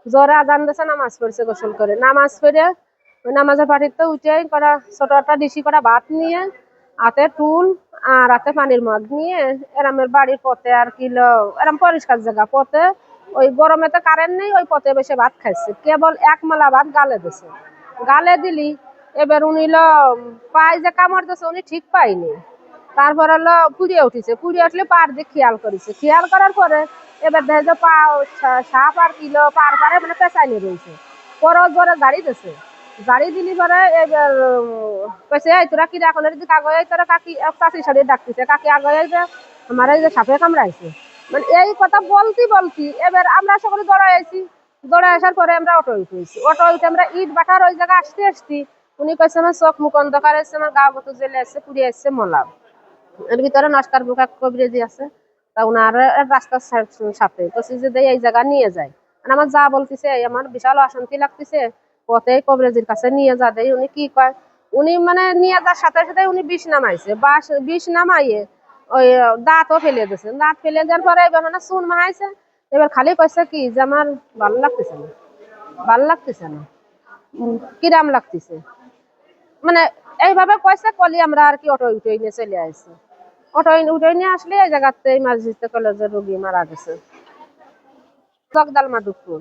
জ্বরে আজান দিয়েছে, নামাজ পড়ছে গোসল করে। নামাজ পড়ে ওই নামাজের পাটিতে উঠে করা ছোট একটা ডিসি করা ভাত নিয়ে, হাতে টুল আর হাতে পানির মগ নিয়ে এরামের বাড়ির পথে আর কিলো এরম পরিষ্কার জায়গা পথে, ওই গরমেতে কারেন্ট নেই, ওই পথে বসে ভাত খাইছে। কেবল এক মালা ভাত গালে দিছে। গালে দিলি এবার উনি পায় যে কামড় দিছে, উনি ঠিক পাইনি। তারপর হলো পুড়িয়ে উঠেছে, পুড়িয়ে উঠলে পার দিয়ে খেয়াল করেছে। খেয়াল করার পরে এবার দেখে যে পা সাপ আর কিলো পার পারে মানে পেঁচাইনি রয়েছে। পরে জোরে গাড়ি দিছে। গাড়ি দিলি পরে এবার কইছে এই তোরা কি এখন এদিকে আগে তোরা কাকি কাকি সারিয়ে ডাকতেছে, কাকি আগে যে আমার এই যে সাপে কামড়াইছে। মানে এই কথা বলতি বলতি এবার আমরা সকলে দৌড়াই আইছি। দৌড়াই আসার পরে আমরা অটো উঠেছি। অটো উঠে আমরা ইট বাটার ওই জায়গায় আসতে উনি কইছে আমার চোখ মুখ অন্ধকার এসছে, আমার গা গত জেলে আসছে, পুড়িয়ে আসছে মলাম। এর ভিতরে নস্কার বুকা কবিরাজি আছে। তা উনার রাস্তার সাথে কইছে যে এই জায়গা নিয়ে যায়। আমার যা বলতেছে আমার বিশাল অশান্তি লাগতেছে, পথে কবিরাজির কাছে নিয়ে যা দেয়। উনি কি কয়, উনি মানে নিয়ে যাওয়ার সাথে সাথে উনি বিষ নামাইছে, বিষ নামাইয়ে ওই দাঁতও ফেলে দিয়েছে। দাঁত ফেলে দেওয়ার পরে এবার মানে চুন মাহাইছে। এবার খালি কইছে কি যে আমার ভালো লাগতেছে না, ভালো লাগতেছে না, কিরাম লাগতেছে, মানে এইভাবে কইছে। কলি আমরা আর কি অটো উঠে নিয়ে চলে আসছি। অটো উঠে নিয়ে আসলে এই জায়গাতে ইমার্জেন্সি কলেজের রোগী মারা গেছে, জগদাল মাধবপুর।